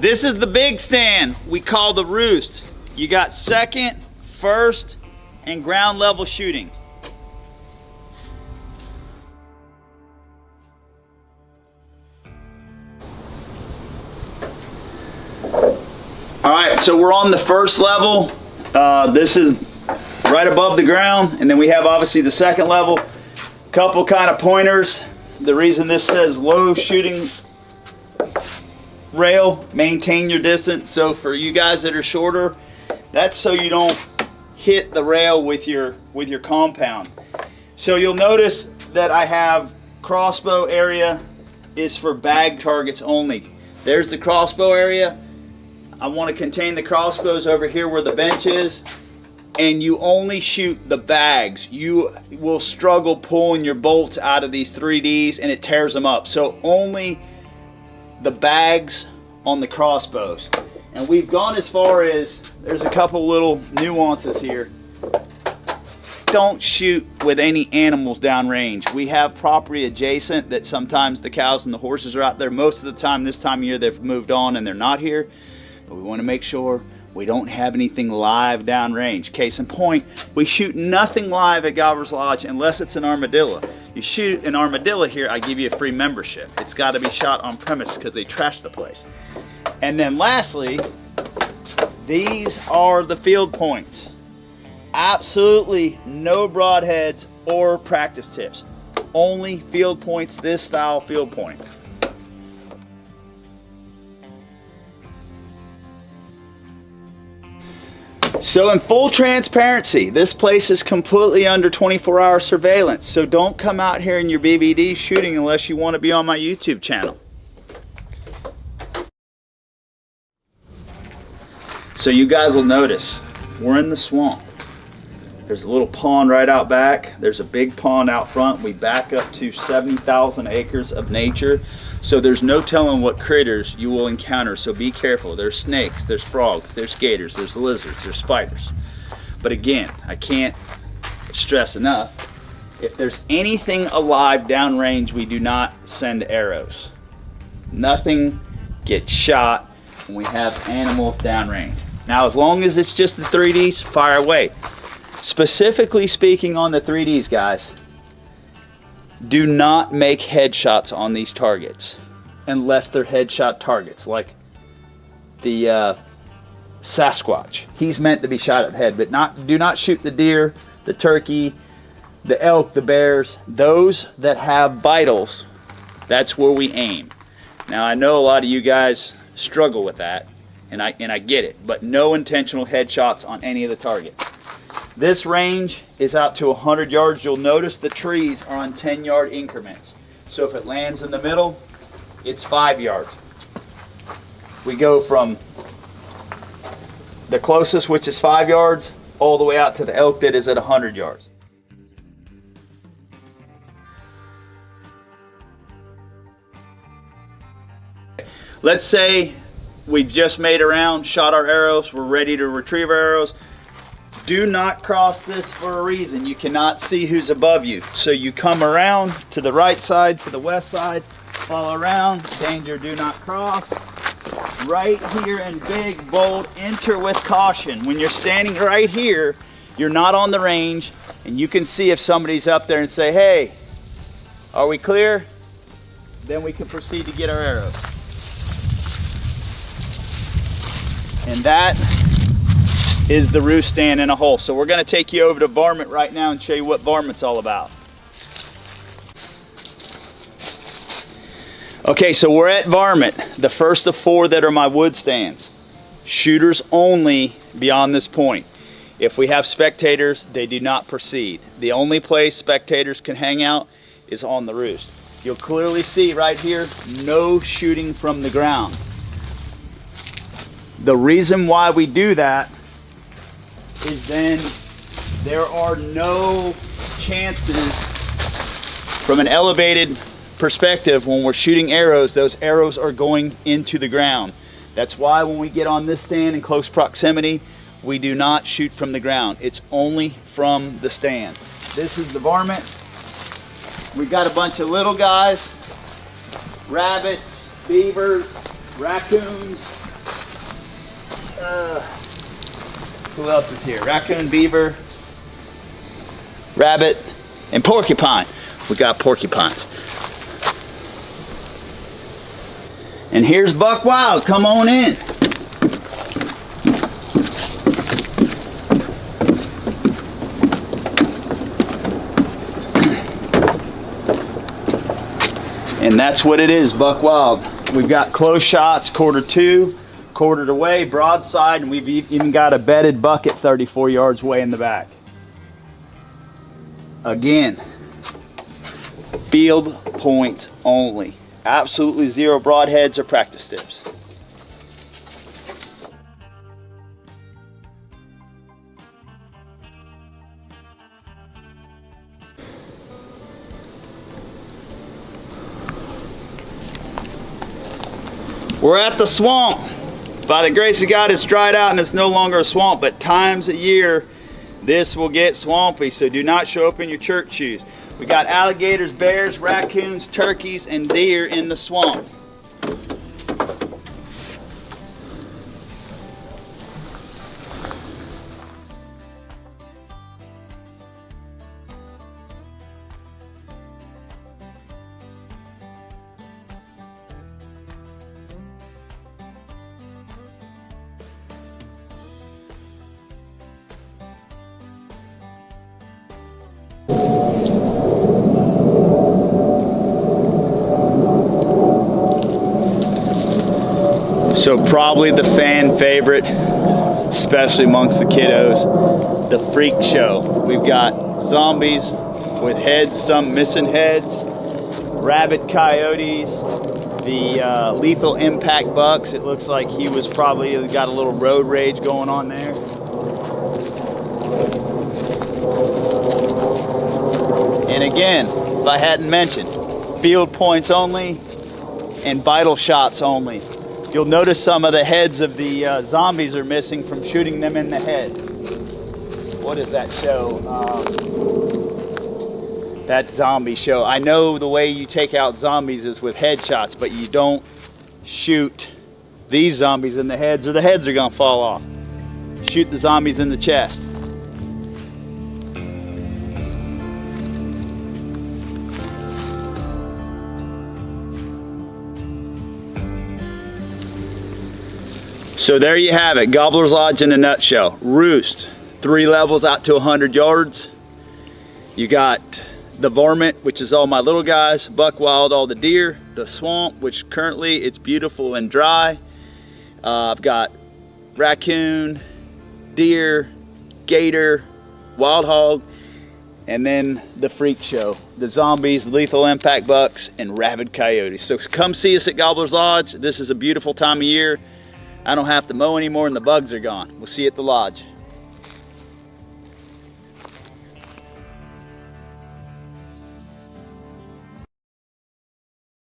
This is the big stand we call the roost. You got second, first, and ground level shooting. All right, so we're on the first level. This is right above the ground, and then we have obviously the second level. Couple kind of pointers. The reason this says low shooting rail, maintain your distance. So for you guys that are shorter, that's so you don't hit the rail with your compound. So you'll notice that I have crossbow area is for bag targets only. There's the crossbow area. I want to contain the crossbows over here where the bench is, and you only shoot the bags. You will struggle pulling your bolts out of these 3Ds and it tears them up. So only the bags on the crossbows. And we've gone as far as, there's a couple little nuances here. Don't shoot with any animals downrange. We have property adjacent that sometimes the cows and the horses are out there. Most of the time, this time of year, they've moved on and they're not here. But we want to make sure we don't have anything live downrange. Case in point, we shoot nothing live at Gobblers Lodge unless it's an armadillo. You shoot an armadillo here, I give you a free membership. It's got to be shot on premise because they trash the place. And then lastly, these are the field points. Absolutely no broadheads or practice tips. Only field points, this style field point. So in full transparency, this place is completely under 24-hour surveillance. So don't come out here in your BBD shooting unless you want to be on my YouTube channel. So you guys will notice, we're in the swamp. There's a little pond right out back. There's a big pond out front. We back up to 70,000 acres of nature. So there's no telling what critters you will encounter. So be careful. There's snakes, there's frogs, there's gators, there's lizards, there's spiders. But again, I can't stress enough, if there's anything alive downrange, we do not send arrows. Nothing gets shot when we have animals downrange. Now, as long as it's just the 3Ds, fire away. Specifically speaking on the 3Ds, guys, do not make headshots on these targets unless they're headshot targets, like the Sasquatch. He's meant to be shot at the head, but do not shoot the deer, the turkey, the elk, the bears. Those that have vitals, that's where we aim. Now, I know a lot of you guys struggle with that, and I get it, but no intentional headshots on any of the targets. This range is out to 100 yards. You'll notice the trees are on 10-yard increments. So if it lands in the middle, it's 5 yards. We go from the closest, which is 5 yards, all the way out to the elk that is at 100 yards. Let's say we've just made a round, shot our arrows, we're ready to retrieve our arrows. Do not cross this for a reason. You cannot see who's above you. So you come around to the right side, to the west side, follow around, danger, do not cross. Right here in big, bold, enter with caution. When you're standing right here, you're not on the range, and you can see if somebody's up there and say, hey, are we clear? Then we can proceed to get our arrows. And that is the roost stand in a hole. So we're going to take you over to varmint right now and show you what varmint's all about. Okay, so we're at varmint, the first of 4 that are my wood stands. Shooters only beyond this point. If we have spectators, they do not proceed. The only place spectators can hang out is on the roost. You'll clearly see right here, no shooting from the ground. The reason why we do that is then there are no chances from an elevated perspective when we're shooting arrows, those arrows are going into the ground. That's why when we get on this stand in close proximity, we do not shoot from the ground. It's only from the stand. This is the varmint. We've got a bunch of little guys, rabbits, beavers, raccoons, Who else is here? Raccoon, beaver, rabbit, and porcupine. We got porcupines. And here's Buck Wild. Come on in. And that's what it is, Buck Wild. We've got close shots, quarter two, quartered away, broadside, and we've even got a bedded bucket 34 yards away in the back. Again, field points only. Absolutely zero broadheads or practice tips. We're at the swamp. By the grace of God, it's dried out and it's no longer a swamp, but times a year this will get swampy, so do not show up in your church shoes. We got alligators, bears, raccoons, turkeys, and deer in the swamp. So probably the fan favorite, especially amongst the kiddos, the freak show. We've got zombies with heads, some missing heads, rabid coyotes, the lethal impact bucks. It looks like he was probably got a little road rage going on there. And again, if I hadn't mentioned, field points only and vital shots only. You'll notice some of the heads of the zombies are missing from shooting them in the head. What is that show? That zombie show. I know the way you take out zombies is with headshots, but you don't shoot these zombies in the heads or the heads are gonna fall off. Shoot the zombies in the chest. So there you have it, Gobblers Lodge in a nutshell. Roost, 3 levels out to 100 yards. You got the varmint, which is all my little guys, Buck Wild, all the deer, the swamp, which currently it's beautiful and dry. I've got raccoon, deer, gator, wild hog, and then the freak show, the zombies, lethal impact bucks, and rabid coyotes. So come see us at Gobblers Lodge. This is a beautiful time of year. I don't have to mow anymore and the bugs are gone. We'll see you at the lodge.